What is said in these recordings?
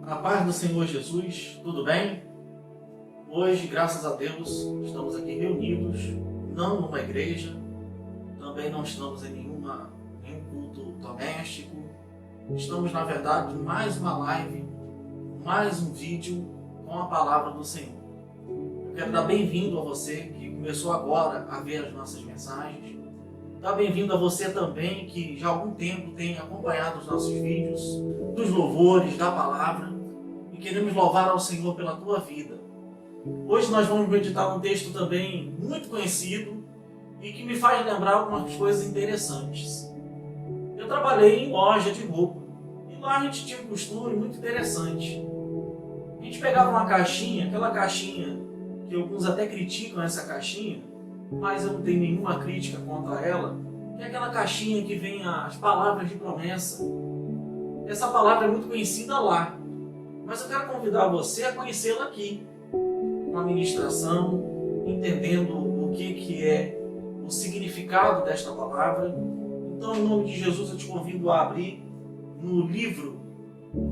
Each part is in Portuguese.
A paz do Senhor Jesus, tudo bem? Hoje, graças a Deus, estamos aqui reunidos, não numa igreja, também não estamos em nenhum culto doméstico. Estamos, na verdade, em mais uma live, mais um vídeo com a palavra do Senhor. Eu quero dar bem-vindo a você que começou agora a ver as nossas mensagens. Dar bem-vindo a você também que já há algum tempo tem acompanhado os nossos vídeos, dos louvores, da palavra, e queremos louvar ao Senhor pela tua vida. Hoje nós vamos meditar num texto também muito conhecido e que me faz lembrar algumas coisas interessantes. Eu trabalhei em loja de roupa e lá a gente tinha um costume muito interessante. A gente pegava uma caixinha, aquela caixinha que alguns até criticam essa caixinha, mas eu não tenho nenhuma crítica contra ela, que é aquela caixinha que vem as palavras de promessa. Essa palavra é muito conhecida lá, mas eu quero convidar você a conhecê-la aqui, com a ministração, entendendo o que é o significado desta palavra. Então, em nome de Jesus, eu te convido a abrir no livro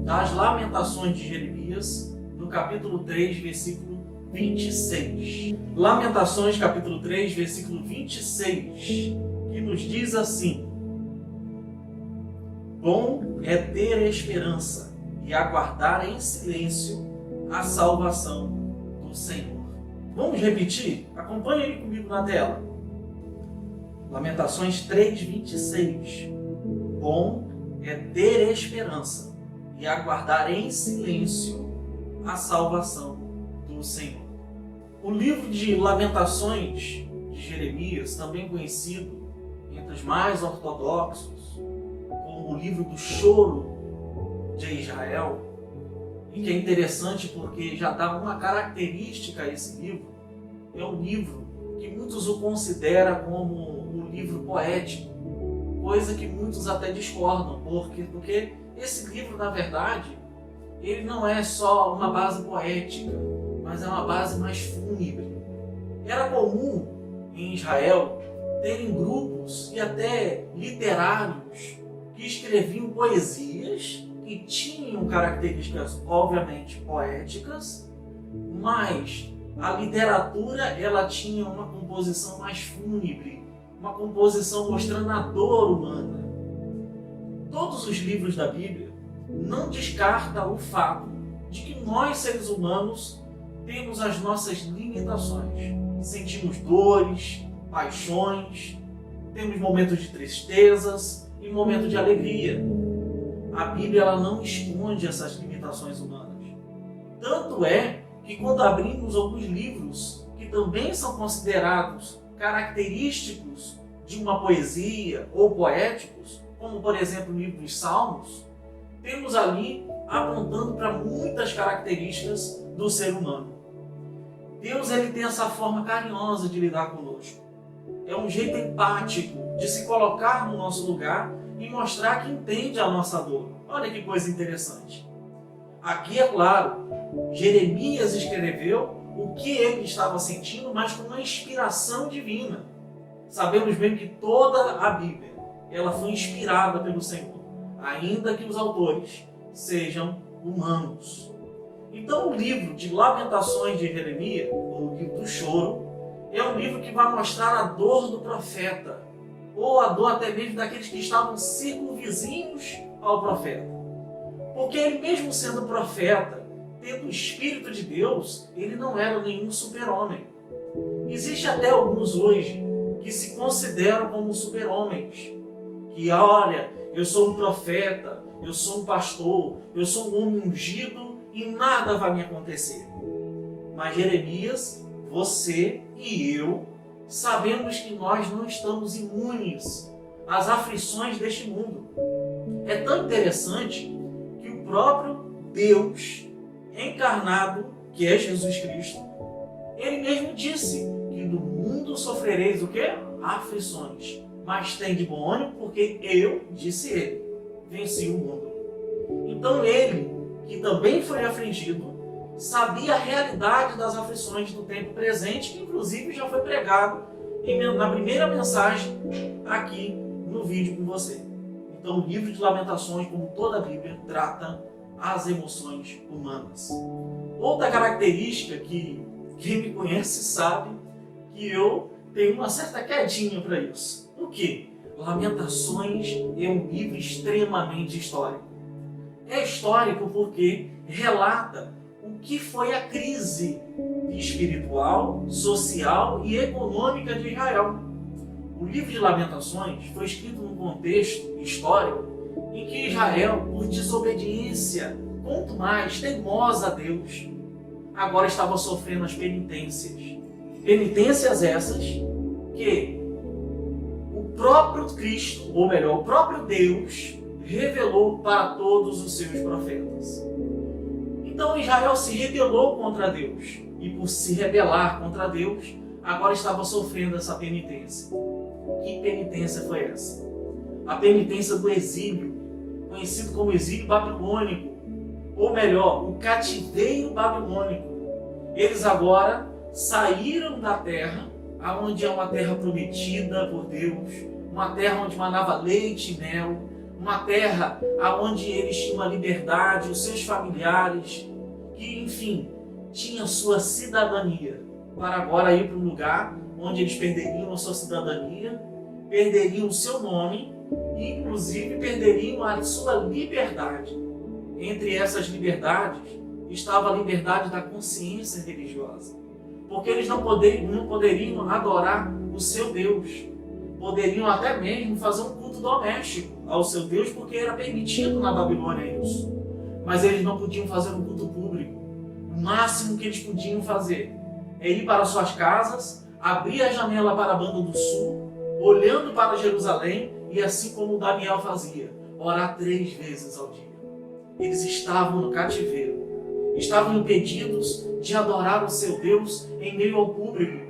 das Lamentações de Jeremias, no capítulo 3, versículo 26. Lamentações, capítulo 3, versículo 26, que nos diz assim: bom é ter esperança e aguardar em silêncio a salvação do Senhor. Vamos repetir? Acompanhe aí comigo na tela. Lamentações 3, 26. Bom é ter esperança e aguardar em silêncio a salvação do Senhor. O livro de Lamentações de Jeremias, também conhecido entre os mais ortodoxos como o livro do choro de Israel, e que é interessante porque já dá uma característica a esse livro, é um livro que muitos o consideram como um livro poético, coisa que muitos até discordam, porque esse livro, na verdade, ele não é só uma base poética, mas é uma base mais fúnebre. Era comum em Israel terem grupos e até literários que escreviam poesias que tinham características obviamente poéticas, mas a literatura ela tinha uma composição mais fúnebre, uma composição mostrando a dor humana. Todos os livros da Bíblia não descartam o fato de que nós, seres humanos, temos as nossas limitações. Sentimos dores, paixões, temos momentos de tristezas e momentos de alegria. A Bíblia ela não esconde essas limitações humanas. Tanto é que quando abrimos alguns livros que também são considerados característicos de uma poesia ou poéticos, como por exemplo o livro dos Salmos, temos ali apontando para muitas características do ser humano. Deus ele tem essa forma carinhosa de lidar conosco. É um jeito empático de se colocar no nosso lugar e mostrar que entende a nossa dor. Olha que coisa interessante. Aqui, é claro, Jeremias escreveu o que ele estava sentindo, mas com uma inspiração divina. Sabemos bem que toda a Bíblia ela foi inspirada pelo Senhor, ainda que os autores sejam humanos. Então, o livro de Lamentações de Jeremias, ou o livro do choro, é um livro que vai mostrar a dor do profeta, ou a dor até mesmo daqueles que estavam circunvizinhos ao profeta. Porque ele mesmo sendo profeta, tendo o Espírito de Deus, ele não era nenhum super-homem. Existe até alguns hoje que se consideram como super-homens, que olha, eu sou um profeta, eu sou um pastor, eu sou um homem ungido e nada vai me acontecer. Mas Jeremias, você e eu sabemos que nós não estamos imunes às aflições deste mundo. É tão interessante que o próprio Deus encarnado, que é Jesus Cristo, ele mesmo disse que no mundo sofrereis o quê? Aflições. Mas tem de bom ânimo porque eu, disse ele, venci o mundo. Então ele, que também foi afligido, sabia a realidade das aflições do tempo presente, que inclusive já foi pregado na primeira mensagem aqui no vídeo com você. Então o livro de Lamentações, como toda a Bíblia, trata às emoções humanas. Outra característica que quem me conhece sabe que eu tenho uma certa quedinha para isso. O quê? Lamentações é um livro extremamente histórico. É histórico porque relata o que foi a crise espiritual, social e econômica de Israel. O livro de Lamentações foi escrito num contexto histórico em que Israel, por desobediência, quanto mais teimosa a Deus, agora estava sofrendo as penitências. Penitências essas que o próprio Cristo, ou melhor, o próprio Deus, revelou para todos os seus profetas. Então Israel se rebelou contra Deus, e por se rebelar contra Deus, agora estava sofrendo essa penitência. Que penitência foi essa? A penitência do exílio, conhecido como exílio babilônico, ou melhor, o cativeiro babilônico. Eles agora saíram da terra, onde é uma terra prometida por Deus, uma terra onde manava leite e mel, uma terra onde eles tinham a liberdade, os seus familiares, que enfim, tinham sua cidadania, para agora ir para um lugar onde eles perderiam a sua cidadania, perderiam o seu nome e inclusive perderiam a sua liberdade. Entre essas liberdades estava a liberdade da consciência religiosa, porque eles não poderiam adorar o seu Deus, poderiam até mesmo fazer um culto doméstico ao seu Deus, porque era permitido na Babilônia isso, mas eles não podiam fazer um culto público. O máximo que eles podiam fazer é ir para suas casas, abrir a janela para a banda do sul, olhando para Jerusalém, e assim como Daniel fazia, orar 3 vezes ao dia. Eles estavam no cativeiro, estavam impedidos de adorar o seu Deus em meio ao público.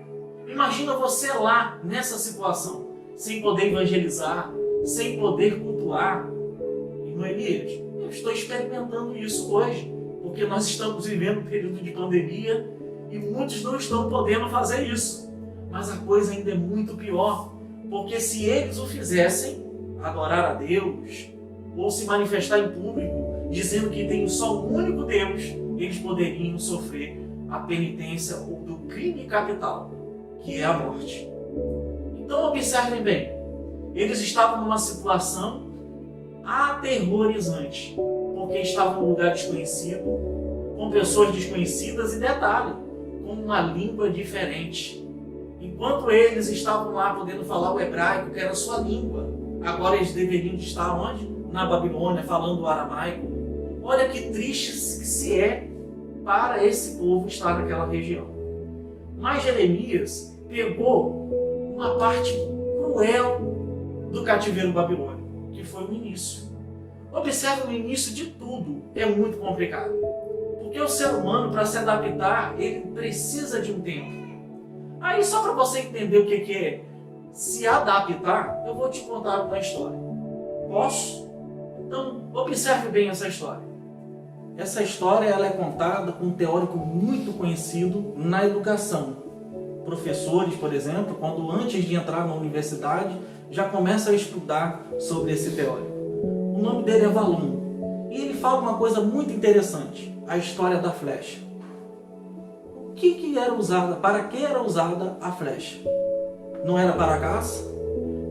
Imagina você lá nessa situação, sem poder evangelizar, sem poder cultuar. Irmão Elias, eu estou experimentando isso hoje, porque nós estamos vivendo um período de pandemia e muitos não estão podendo fazer isso. Mas a coisa ainda é muito pior, porque se eles o fizessem, adorar a Deus, ou se manifestar em público, dizendo que tem só um único Deus, eles poderiam sofrer a penitência do crime capital, que é a morte. Então observem bem, eles estavam numa situação aterrorizante, porque estavam num lugar desconhecido, com pessoas desconhecidas e detalhe, com uma língua diferente. Enquanto eles estavam lá podendo falar o hebraico, que era a sua língua, agora eles deveriam estar onde? Na Babilônia, falando o aramaico. Olha que triste que se é para esse povo estar naquela região. Mas Jeremias pegou uma parte cruel do cativeiro babilônico, que foi o início. Observe, o início de tudo é muito complicado, porque o ser humano, para se adaptar, ele precisa de um tempo. Aí, só para você entender o que é se adaptar, eu vou te contar uma história. Posso? Então, observe bem essa história. Essa história ela é contada por um teórico muito conhecido na educação. Professores, por exemplo, quando antes de entrar na universidade, já começam a estudar sobre esse teórico. O nome dele é Valum. E ele fala uma coisa muito interessante, a história da flecha. O que era usada, para que era usada a flecha? Não era para a caça?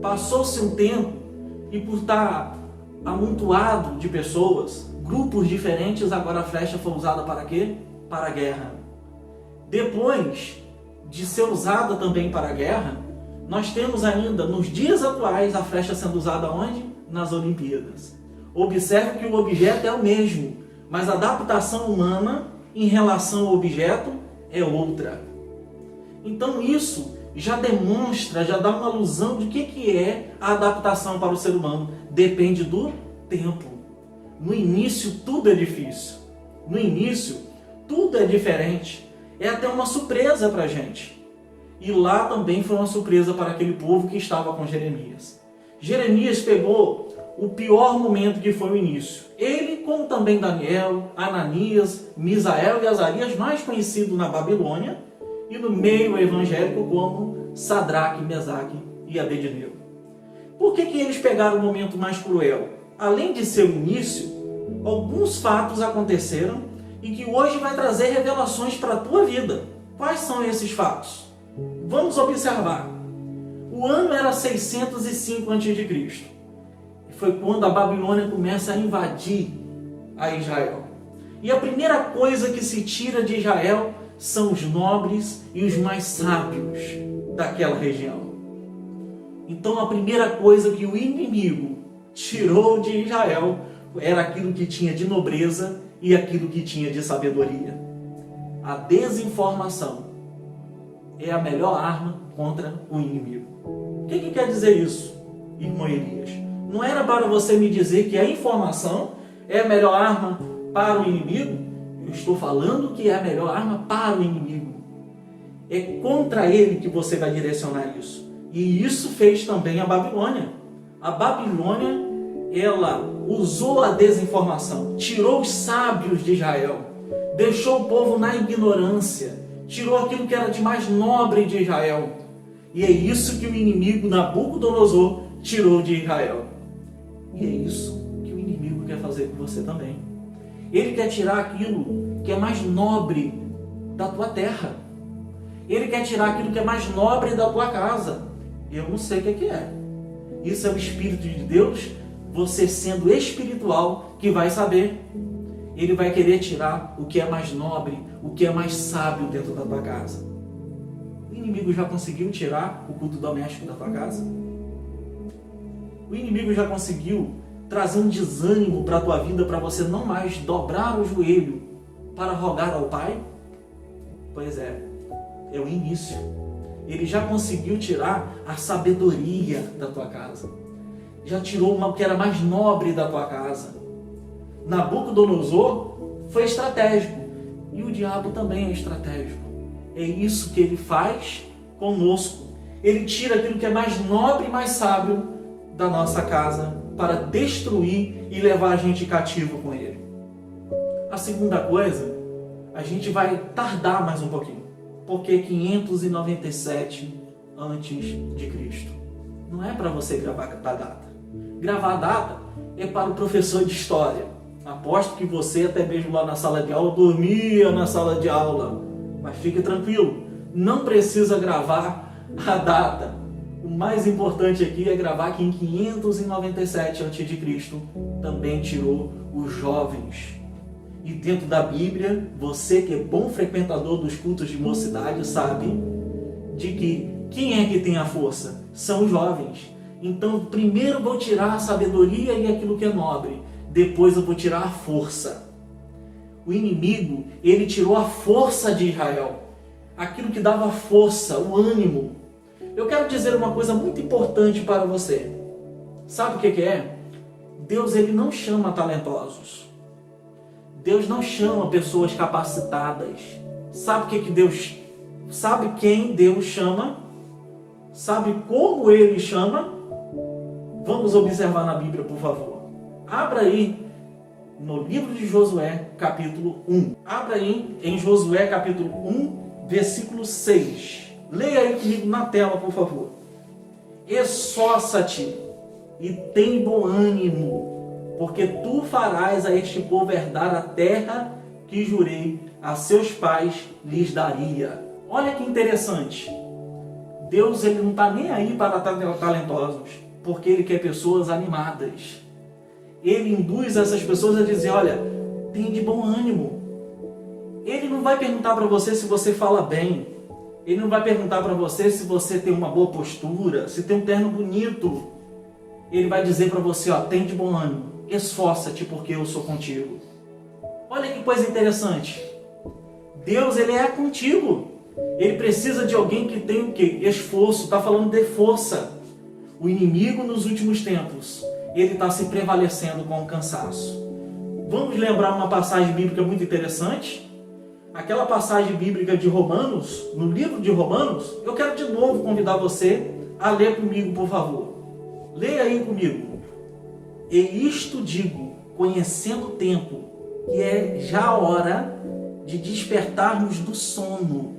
Passou-se um tempo e por estar amontoado de pessoas, grupos diferentes, agora a flecha foi usada para quê? Para a guerra. Depois de ser usada também para a guerra, nós temos ainda, nos dias atuais, a flecha sendo usada onde? Nas Olimpíadas. Observe que o objeto é o mesmo, mas a adaptação humana em relação ao objeto é outra. Então isso já demonstra, já dá uma alusão de que é a adaptação para o ser humano. Depende do tempo. No início tudo é difícil. No início tudo é diferente. É até uma surpresa para a gente. E lá também foi uma surpresa para aquele povo que estava com Jeremias. Jeremias pegou o pior momento que foi o início. Ele, como também Daniel, Ananias, Misael e Azarias, mais conhecido na Babilônia, e no meio evangélico como Sadraque, Mesaque e Abednego. Por que eles pegaram o momento mais cruel? Além de ser o início, alguns fatos aconteceram e que hoje vai trazer revelações para a tua vida. Quais são esses fatos? Vamos observar. O ano era 605 a.C. E foi quando a Babilônia começa a invadir a Israel. E a primeira coisa que se tira de Israel são os nobres e os mais sábios daquela região. Então a primeira coisa que o inimigo tirou de Israel era aquilo que tinha de nobreza e aquilo que tinha de sabedoria. A desinformação é a melhor arma contra o inimigo. O que quer dizer isso, irmão Elias? Não era para você me dizer que a informação é a melhor arma para o inimigo? Eu estou falando que é a melhor arma para o inimigo. É contra ele que você vai direcionar isso. E isso fez também a Babilônia. A Babilônia, ela usou a desinformação, tirou os sábios de Israel, deixou o povo na ignorância, tirou aquilo que era de mais nobre de Israel. E é isso que o inimigo Nabucodonosor tirou de Israel. E é isso que o inimigo quer fazer com você também. Ele quer tirar aquilo que é mais nobre da tua terra. Ele quer tirar aquilo que é mais nobre da tua casa. Eu não sei o que é. Isso é o Espírito de Deus, você sendo espiritual, que vai saber. Ele vai querer tirar o que é mais nobre, o que é mais sábio dentro da tua casa. O inimigo já conseguiu tirar o culto doméstico da tua casa? O inimigo já conseguiu trazer um desânimo para a tua vida, para você não mais dobrar o joelho para rogar ao Pai? Pois é o início. Ele já conseguiu tirar a sabedoria da tua casa. Já tirou o que era mais nobre da tua casa. Nabucodonosor foi estratégico. E o diabo também é estratégico. É isso que ele faz conosco. Ele tira aquilo que é mais nobre e mais sábio da nossa casa para destruir e levar a gente cativo com ele. A segunda coisa, a gente vai tardar mais um pouquinho. Porque 597 a.C. Não é para você gravar a data. Gravar a data é para o professor de história. Aposto que você, até mesmo lá na sala de aula, dormia na sala de aula. Mas fique tranquilo, não precisa gravar a data. O mais importante aqui é gravar que em 597 a.C. também tirou os jovens. E dentro da Bíblia, você que é bom frequentador dos cultos de mocidade sabe de que quem é que tem a força? São os jovens. Então, primeiro vou tirar a sabedoria e aquilo que é nobre. Depois eu vou tirar a força. O inimigo, ele tirou a força de Israel. Aquilo que dava força, o ânimo. Eu quero dizer uma coisa muito importante para você. Sabe o que é? Deus, ele não chama talentosos. Deus não chama pessoas capacitadas. Sabe o que Deus... Sabe quem Deus chama? Sabe como Ele chama? Vamos observar na Bíblia, por favor. Abra aí no livro de Josué, capítulo 1. Abra aí em Josué, capítulo 1, versículo 6. Leia aí comigo na tela, por favor. Esforça-te e tem bom ânimo, porque tu farás a este povo herdar a terra que jurei a seus pais lhes daria. Olha que interessante. Deus, ele não está nem aí para talentosos, porque ele quer pessoas animadas. Ele induz essas pessoas a dizer, olha, tem de bom ânimo. Ele não vai perguntar para você se você fala bem. Ele não vai perguntar para você se você tem uma boa postura, se tem um terno bonito. Ele vai dizer para você, ó, tem de bom ânimo. Esforça-te porque eu sou contigo. Olha que coisa interessante. Deus, ele é contigo. Ele precisa de alguém que tem o quê? Esforço. Está falando de força. O inimigo nos últimos tempos, ele está se prevalecendo com o cansaço. Vamos lembrar uma passagem bíblica muito interessante? Aquela passagem bíblica de Romanos, no livro de Romanos. Eu quero de novo convidar você a ler comigo, por favor. Leia aí comigo. E isto digo, conhecendo o tempo, que é já a hora de despertarmos do sono,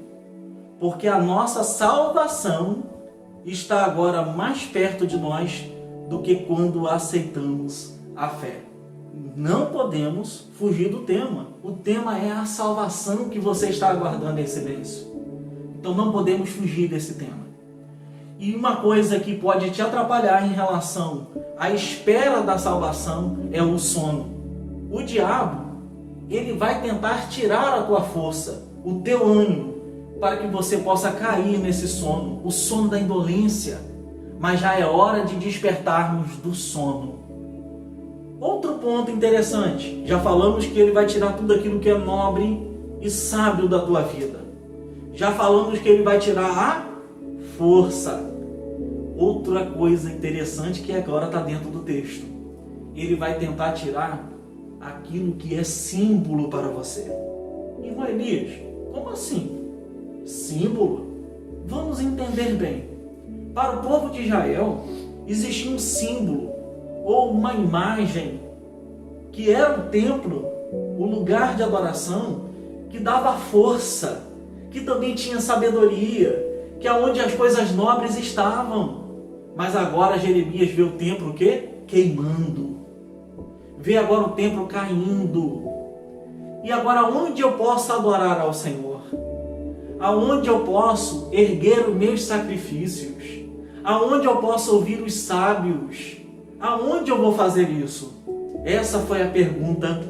porque a nossa salvação está agora mais perto de nós do que quando aceitamos a fé. não podemos fugir do tema. O tema é a salvação que você está aguardando em silêncio. Então não podemos fugir desse tema. E uma coisa que pode te atrapalhar em relação à espera da salvação é o sono. O diabo, ele vai tentar tirar a tua força, o teu ânimo, para que você possa cair nesse sono, o sono da indolência. Mas já é hora de despertarmos do sono. Outro ponto interessante, já falamos que ele vai tirar tudo aquilo que é nobre e sábio da tua vida. Já falamos que ele vai tirar a força. Outra coisa interessante que agora está dentro do texto. Ele vai tentar tirar aquilo que é símbolo para você. Irmão Elias, como assim? Símbolo? Vamos entender bem. Para o povo de Israel, existia um símbolo ou uma imagem que era o templo, o lugar de adoração, que dava força, que também tinha sabedoria, que é onde as coisas nobres estavam. Mas agora Jeremias vê o templo o quê? Queimando. Vê agora o templo caindo. E agora onde eu posso adorar ao Senhor? Aonde eu posso erguer os meus sacrifícios? Aonde eu posso ouvir os sábios? Aonde eu vou fazer isso? Essa foi a pergunta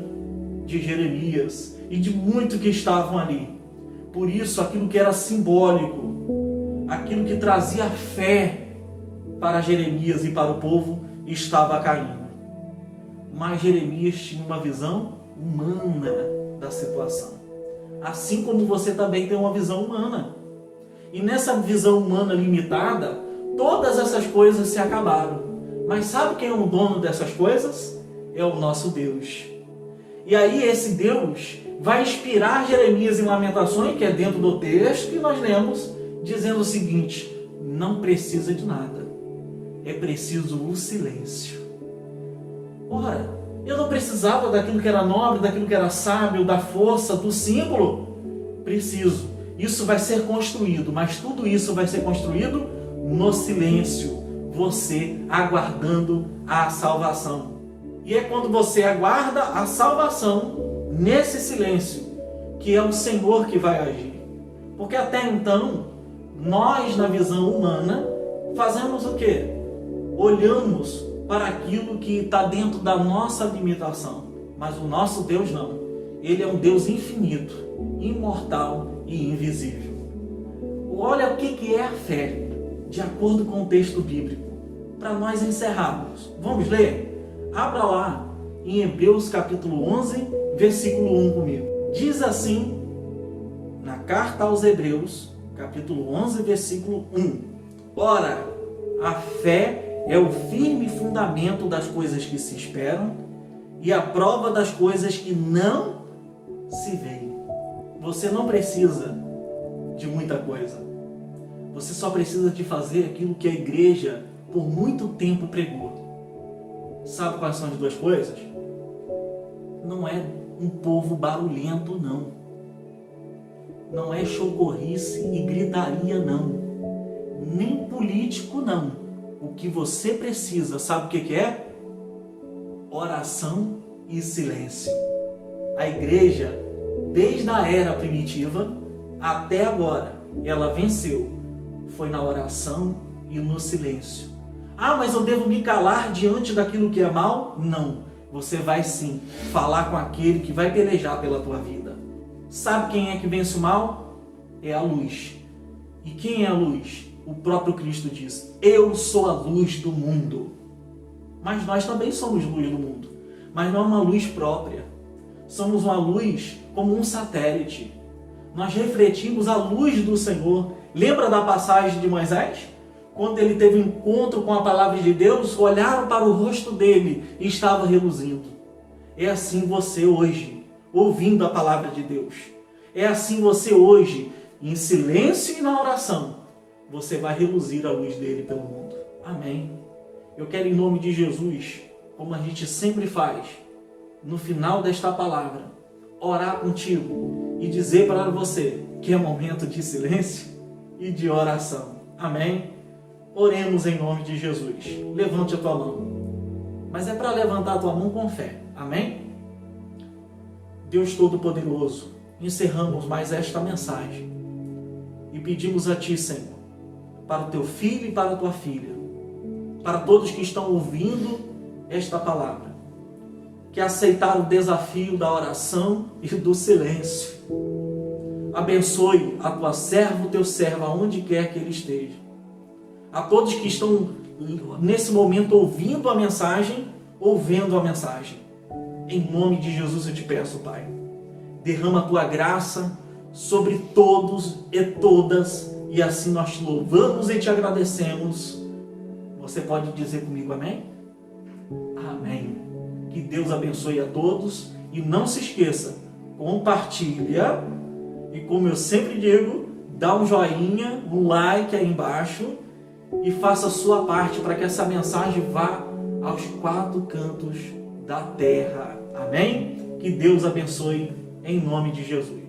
de Jeremias e de muitos que estavam ali. Por isso, aquilo que era simbólico, aquilo que trazia fé para Jeremias e para o povo, estava caindo. Mas Jeremias tinha uma visão humana da situação. Assim como você também tem uma visão humana. E nessa visão humana limitada, todas essas coisas se acabaram. Mas sabe quem é o dono dessas coisas? É o nosso Deus. E aí esse Deus vai inspirar Jeremias em Lamentações, que é dentro do texto que nós lemos, dizendo o seguinte: não precisa de nada. É preciso o silêncio. Ora, eu não precisava daquilo que era nobre, daquilo que era sábio, da força, do símbolo? Preciso. Isso vai ser construído, mas tudo isso vai ser construído no silêncio. Você aguardando a salvação. E é quando você aguarda a salvação, nesse silêncio, que é o Senhor que vai agir. Porque até então, nós na visão humana, fazemos o quê? Olhamos para aquilo que está dentro da nossa limitação. Mas o nosso Deus não. Ele é um Deus infinito, imortal e invisível. Olha o que é a fé, de acordo com o texto bíblico. Para nós encerrarmos, vamos ler? Abra lá em Hebreus capítulo 11, versículo 1 comigo. Diz assim, na carta aos Hebreus, capítulo 11, versículo 1. Ora, a fé é o firme fundamento das coisas que se esperam e a prova das coisas que não se veem. Você não precisa de muita coisa. Você só precisa de fazer aquilo que a igreja por muito tempo pregou. Sabe quais são as duas coisas? Não é um povo barulhento, não. Não é chocorrice e gritaria, não. Nem político, não. O que você precisa, sabe o que é? Oração e silêncio. A igreja, desde a era primitiva até agora, ela venceu. Foi na oração e no silêncio. Ah, mas eu devo me calar diante daquilo que é mal? Não. Você vai sim falar com aquele que vai pelejar pela tua vida. Sabe quem é que vence o mal? É a luz. E quem é a luz? O próprio Cristo diz: eu sou a luz do mundo. Mas nós também somos luz do mundo. Mas não é uma luz própria. Somos uma luz como um satélite. Nós refletimos a luz do Senhor. Lembra da passagem de Moisés? Quando ele teve um encontro com a palavra de Deus, olharam para o rosto dele e estava reluzindo. É assim você hoje, ouvindo a palavra de Deus. É assim você hoje, em silêncio e na oração, você vai reluzir a luz dele pelo mundo. Amém. Eu quero, em nome de Jesus, como a gente sempre faz, no final desta palavra, orar contigo e dizer para você que é momento de silêncio e de oração. Amém? Oremos em nome de Jesus. Levante a tua mão. Mas é para levantar a tua mão com fé. Amém? Deus Todo-Poderoso, encerramos mais esta mensagem e pedimos a Ti, Senhor, para o Teu filho e para a Tua filha, para todos que estão ouvindo esta palavra, que aceitaram o desafio da oração e do silêncio. Abençoe a Tua serva, o Teu servo, aonde quer que ele esteja. A todos que estão nesse momento ouvindo a mensagem, ouvendo a mensagem. Em nome de Jesus eu te peço, Pai, derrama a Tua graça sobre todos e todas, e assim nós te louvamos e te agradecemos. Você pode dizer comigo amém? Amém. Que Deus abençoe a todos e não se esqueça, compartilha e, como eu sempre digo, dá um joinha, um like aí embaixo e faça a sua parte para que essa mensagem vá aos 4 cantos da terra. Amém? Que Deus abençoe em nome de Jesus.